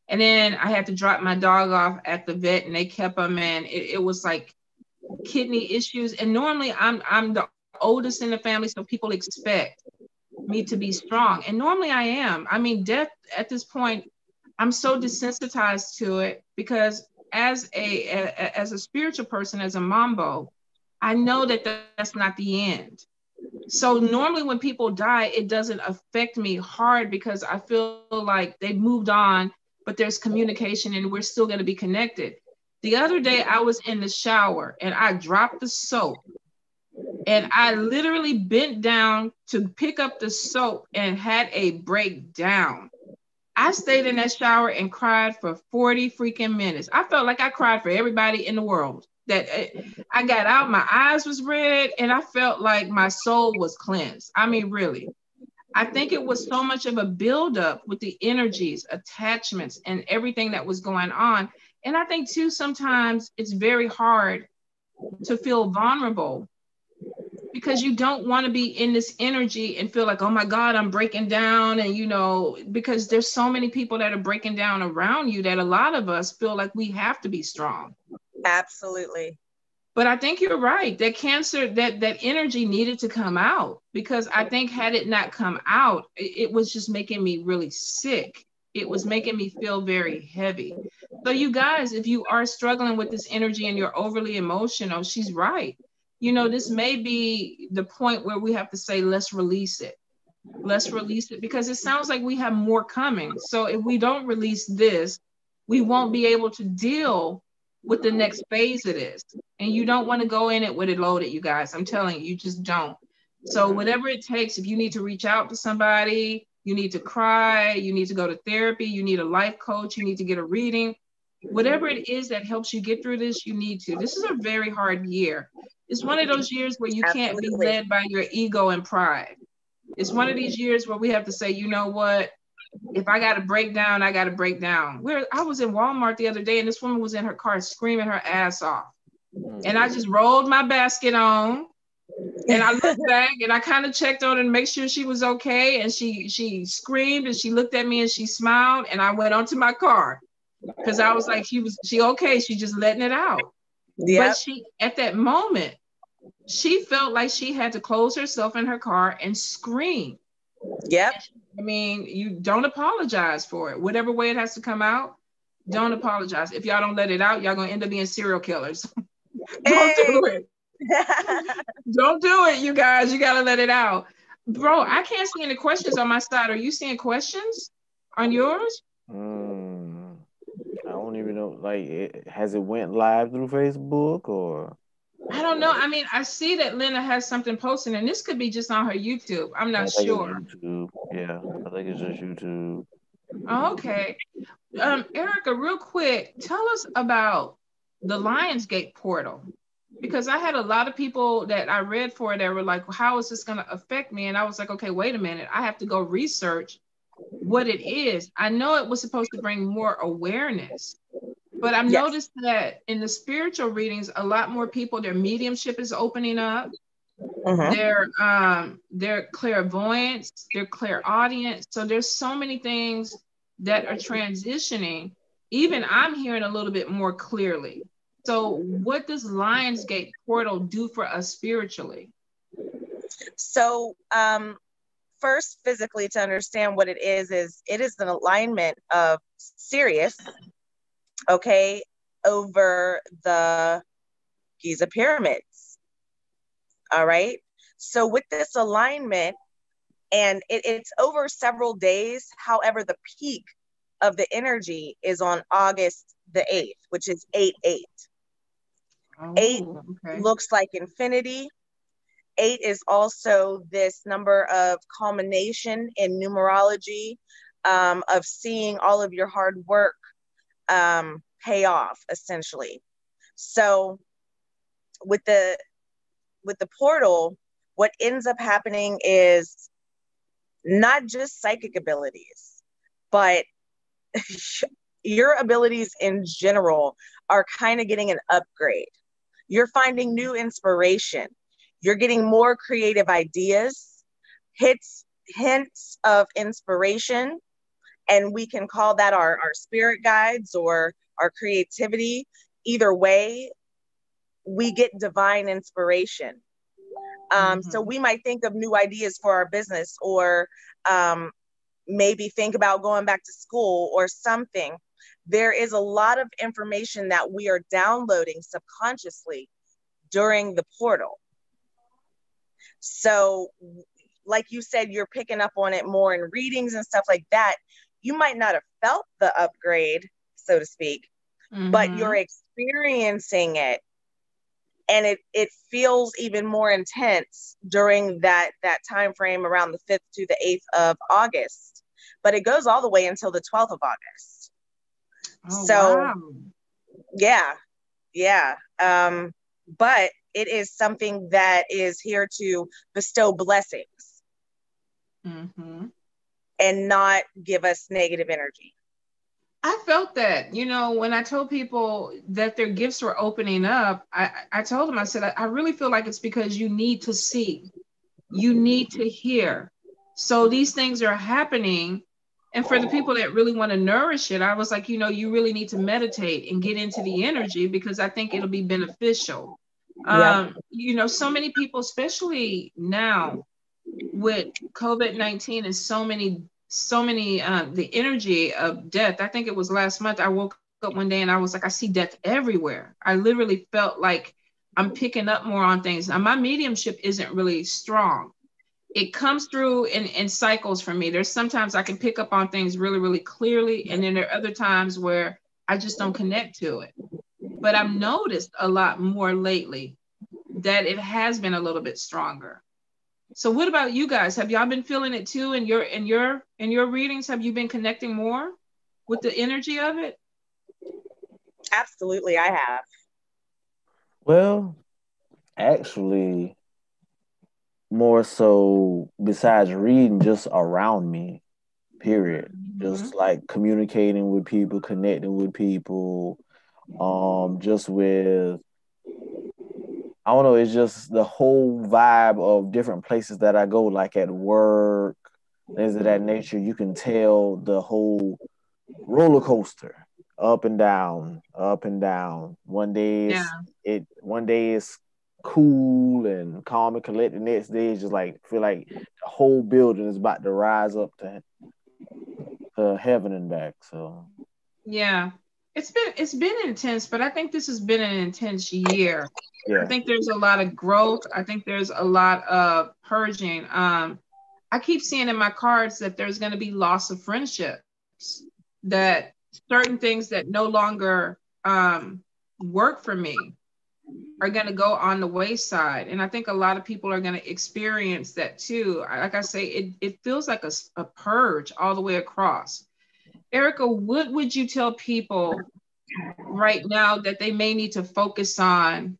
Speaker 2: And then I had to drop my dog off at the vet, and they kept him, and it was like kidney issues. And normally I'm the oldest in the family, so people expect me to be strong, and normally I am. I mean, death at this point, I'm so desensitized to it because as a spiritual person, as a Mambo, I know that that's not the end. So normally when people die, it doesn't affect me hard because I feel like they've moved on, but there's communication and we're still going to be connected. The other day I was in the shower and I dropped the soap and I literally bent down to pick up the soap and had a breakdown. I stayed in that shower and cried for 40 freaking minutes. I felt like I cried for everybody in the world. That I got out, my eyes was red, and I felt like my soul was cleansed. I mean, really. I think it was so much of a buildup with the energies, attachments, and everything that was going on. And I think too, sometimes it's very hard to feel vulnerable because you don't want to be in this energy and feel like, oh my God, I'm breaking down. And, you know, because there's so many people that are breaking down around you that a lot of us feel like we have to be strong.
Speaker 3: Absolutely.
Speaker 2: But I think you're right. That Cancer, that energy needed to come out because I think had it not come out, it was just making me really sick. it was making me feel very heavy. So you guys, if you are struggling with this energy and you're overly emotional, she's right. You know, this may be the point where we have to say, let's release it. Let's release it, because it sounds like we have more coming. So if we don't release this, we won't be able to deal with the next phase of this. And you don't want to go in it with it loaded, you guys. I'm telling you, you just don't. So whatever it takes, if you need to reach out to somebody, you need to cry, you need to go to therapy, you need a life coach, you need to get a reading, whatever it is that helps you get through this, you need to. This is a very hard year. It's one of those years where you can't be led by your ego and pride. It's one of these years where we have to say, you know what? If I got to break down, I got to break down. I was in Walmart the other day, and this woman was in her car screaming her ass off. And I just rolled my basket on, and I looked back, and I kind of checked on her to make sure she was okay. And she screamed, and she looked at me, and she smiled, and I went onto my car because I was like, she okay? She just letting it out. Yep. But she, at that moment, she felt like she had to close herself in her car and scream.
Speaker 3: Yep.
Speaker 2: I mean, you don't apologize for it. Whatever way it has to come out, don't apologize. If y'all don't let it out, y'all gonna end up being serial killers. Don't do it. Don't do it, you guys. You gotta let it out. Bro, I can't see any questions on my side. Are you seeing questions on yours?
Speaker 1: I don't even know. Like, has it went live through Facebook or?
Speaker 2: I don't know. I mean, I see that Lynna has something posted, and this could be just on her YouTube. I'm not sure.
Speaker 1: YouTube. Yeah, I think it's just YouTube.
Speaker 2: Okay. Erica, real quick, tell us about the Lionsgate portal. Because I had a lot of people that I read for that were like, how is this going to affect me? And I was like, okay, wait a minute. I have to go research what it is. I know it was supposed to bring more awareness. But I've noticed that in the spiritual readings, a lot more people, their mediumship is opening up. Their clairvoyance, their clairaudience. So there's so many things that are transitioning. Even I'm hearing a little bit more clearly. So what does Lionsgate portal do for us spiritually?
Speaker 3: So first, physically, to understand what it is it is an alignment of Sirius, okay, over the Giza pyramids. All right. So with this alignment, and it's over several days. However, the peak of the energy is on August the 8th, which is 8/8. 8 looks like infinity. 8 is also this number of culmination in numerology, of seeing all of your hard work pay off, essentially. So with the portal, what ends up happening is not just psychic abilities, but your abilities in general are kind of getting an upgrade. You're finding new inspiration. You're getting more creative ideas, hints of inspiration, and we can call that our spirit guides or our creativity. Either way, we get divine inspiration. So we might think of new ideas for our business, or maybe think about going back to school or something. There is a lot of information that we are downloading subconsciously during the portal. So like you said, you're picking up on it more in readings and stuff like that. You might not have felt the upgrade, so to speak, but you're experiencing it. And it feels even more intense during that time frame around the 5th to the 8th of August. But it goes all the way until the 12th of August.
Speaker 2: Oh, so, wow.
Speaker 3: Yeah. But it is something that is here to bestow blessings and not give us negative energy.
Speaker 2: I felt that, when I told people that their gifts were opening up, I told them, I said, I really feel like it's because you need to see, you need to hear. So these things are happening. And for the people that really want to nourish it, I was like, you really need to meditate and get into the energy, because I think it'll be beneficial. So many people, especially now with COVID-19 and so many so many, the energy of death. I think it was last month. I woke up one day and I was like, I see death everywhere. I literally felt like I'm picking up more on things. Now, my mediumship isn't really strong. It comes through in cycles for me. There's sometimes I can pick up on things really, really clearly. And then there are other times where I just don't connect to it. But I've noticed a lot more lately that it has been a little bit stronger. So what about you guys? Have y'all been feeling it too in your readings? Have you been connecting more with the energy of it?
Speaker 3: Absolutely, I have.
Speaker 1: Well, actually, more so besides reading, just around me, period. Just like communicating with people, connecting with people, just with, I don't know, it's just the whole vibe of different places that I go, like at work, things of that nature. You can tell the whole roller coaster, up and down, up and down.
Speaker 2: Yeah.
Speaker 1: One day it's cool and calm and collected. The next day it's just like feel like the whole building is about to rise up to heaven and back. So
Speaker 2: Yeah. It's been intense, but I think this has been an intense year.
Speaker 1: yeah.
Speaker 2: I think there's a lot of growth. I think there's a lot of purging. I keep seeing in my cards that there's going to be loss of friendships, that certain things that no longer work for me are going to go on the wayside. And I think a lot of people are going to experience that too. Like I say, it feels like a purge all the way across. Erica, what would you tell people right now that they may need to focus on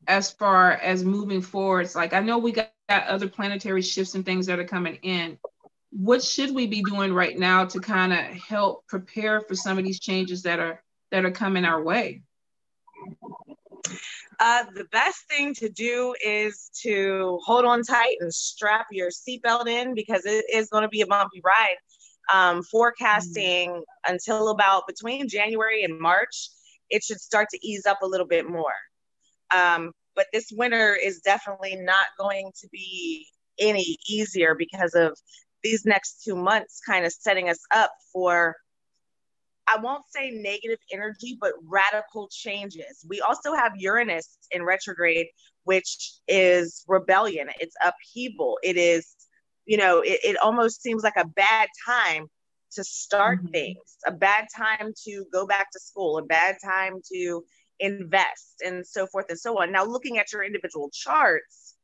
Speaker 2: as far as moving forward? It's like, I know we got other planetary shifts and things that are coming in. What should we be doing right now to kind of help prepare for some of these changes that are coming our way?
Speaker 3: The best thing to do is to hold on tight and strap your seatbelt in, because it is going to be a bumpy ride. Forecasting until about between January and March, it should start to ease up a little bit more. But this winter is definitely not going to be any easier because of these next 2 months kind of setting us up for, I won't say negative energy, but radical changes. We also have Uranus in retrograde, which is rebellion. It's upheaval. It is, it almost seems like a bad time to start things, a bad time to go back to school, a bad time to invest, and so forth and so on. Now, looking at your individual charts,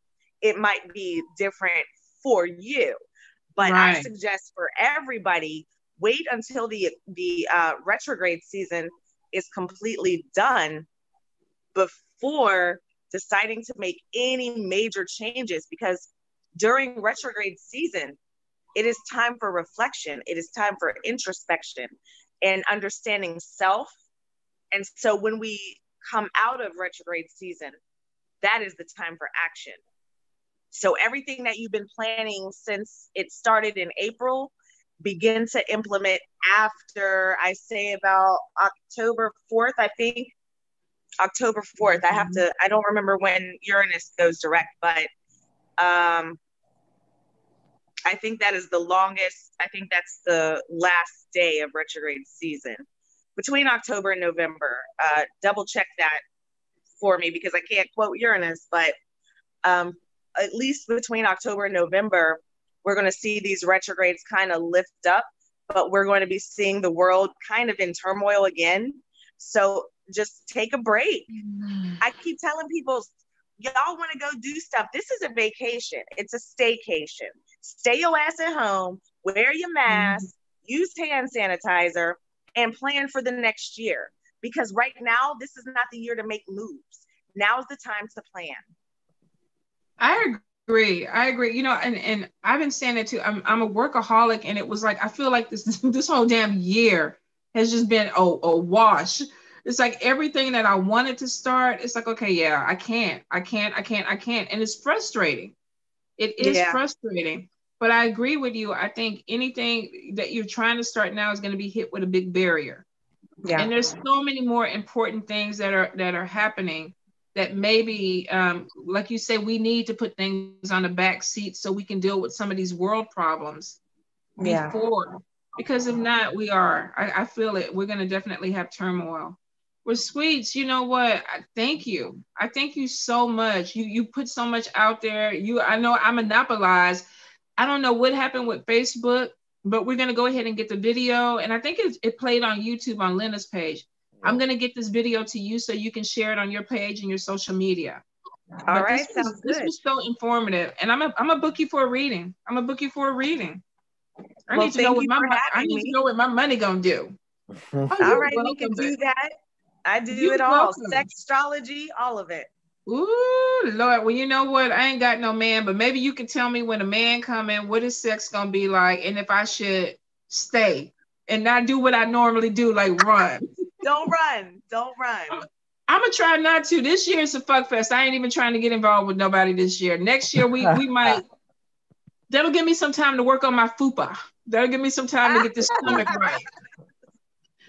Speaker 3: it might be different for you, but right. I suggest for everybody, wait until the retrograde season is completely done before deciding to make any major changes, because during retrograde season, it is time for reflection. It is time for introspection and understanding self. And so when we come out of retrograde season, that is the time for action. So everything that you've been planning since it started in April, begin to implement after, I say, about October 4th, I think. October 4th. I don't remember when Uranus goes direct, but I think that is the longest. I think that's the last day of retrograde season, between October and November. Double check that for me, because I can't quote Uranus, but at least between October and November, we're going to see these retrogrades kind of lift up, but we're going to be seeing the world kind of in turmoil again. So just take a break. I keep telling people, y'all want to go do stuff. This is a vacation. It's a staycation. Stay your ass at home, wear your mask, use hand sanitizer, and plan for the next year. Because right now, this is not the year to make moves. Now's the time to plan.
Speaker 2: I agree. And I've been saying it too. I'm a workaholic, and it was like, I feel like this whole damn year has just been a wash. It's like everything that I wanted to start, it's like, okay, yeah, I can't. And it's frustrating. It is frustrating. But I agree with you. I think anything that you're trying to start now is going to be hit with a big barrier. Yeah. And there's so many more important things that are happening that maybe, like you say, we need to put things on the back seat so we can deal with some of these world problems. before, because if not, I feel it. We're going to definitely have turmoil. Well, Sweets, you know what? Thank you. I thank you so much. You put so much out there. I know I monopolized. I don't know what happened with Facebook, but we're going to go ahead and get the video. And I think it played on YouTube on Lynna's page. I'm going to get this video to you so you can share it on your page and your social media.
Speaker 3: All right, sounds good.
Speaker 2: This was so informative. And I'm a book you for a reading. I need to know what my money going to do.
Speaker 3: All right, we can do that. I do it all. Sextrology, all of it.
Speaker 2: Ooh, Lord. Well, you know what? I ain't got no man, but maybe you can tell me when a man come in, what is sex going to be like, and if I should stay and not do what I normally do, like run.
Speaker 3: Don't run.
Speaker 2: I'm going to try not to. This year is a fuck fest. I ain't even trying to get involved with nobody this year. Next year, we might. That'll give me some time to work on my fupa. That'll give me some time to get this stomach right.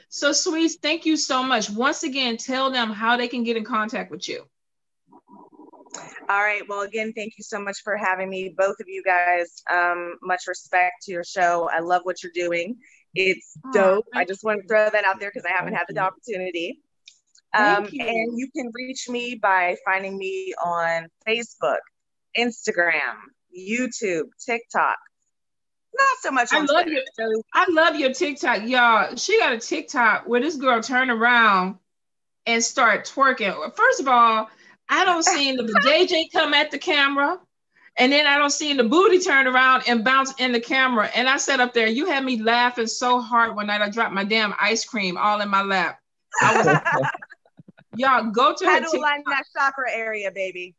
Speaker 2: So, Sweets, thank you so much. Once again, tell them how they can get in contact with you.
Speaker 3: All right. Well, again, thank you so much for having me, both of you guys. Much respect to your show. I love what you're doing. It's dope. I just want to throw that out there because I haven't had the opportunity. And you can reach me by finding me on Facebook, Instagram, YouTube, TikTok. Not so much on Twitter.
Speaker 2: I love your TikTok, y'all. She got a TikTok where this girl turned around and start twerking. First of all, I don't see the JJ come at the camera, and then I don't see the booty turn around and bounce in the camera. And I sat up there. You had me laughing so hard one night. I dropped my damn ice cream all in my lap. Y'all go to her TikTok.
Speaker 3: Align that chakra area, baby.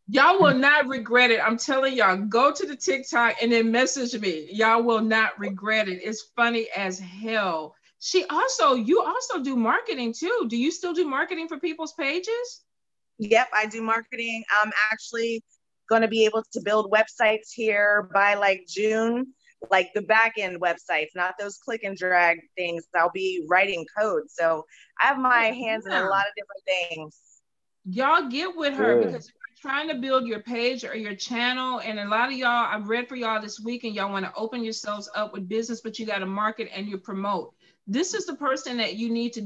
Speaker 2: Y'all will not regret it. I'm telling y'all, go to the TikTok and then message me. Y'all will not regret it. It's funny as hell. You also do marketing too. Do you still do marketing for people's pages?
Speaker 3: Yep, I do marketing. I'm actually going to be able to build websites here by like June, like the back end websites, not those click and drag things. I'll be writing code. So I have my hands in a lot of different things.
Speaker 2: Y'all get with her because trying to build your page or your channel, and a lot of y'all, I've read for y'all this week, and y'all want to open yourselves up with business, but you got to market and you promote. This is the person that you need to.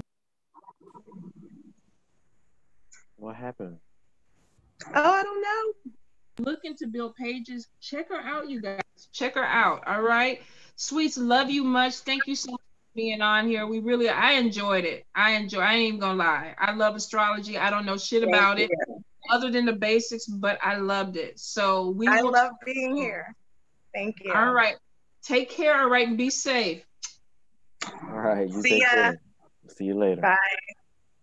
Speaker 1: What happened?
Speaker 3: Oh, I don't know.
Speaker 2: Looking to build pages, check her out, you guys. Check her out. All right. Sweets, love you much. Thank you so much for being on here. I enjoyed it. I ain't even gonna lie. I love astrology. I don't know shit about it other than the basics, but I loved it. So I
Speaker 3: love being here. Thank you.
Speaker 2: All right. Take care. All right. And be safe.
Speaker 1: All right.
Speaker 3: See ya.
Speaker 1: See you later.
Speaker 3: Bye.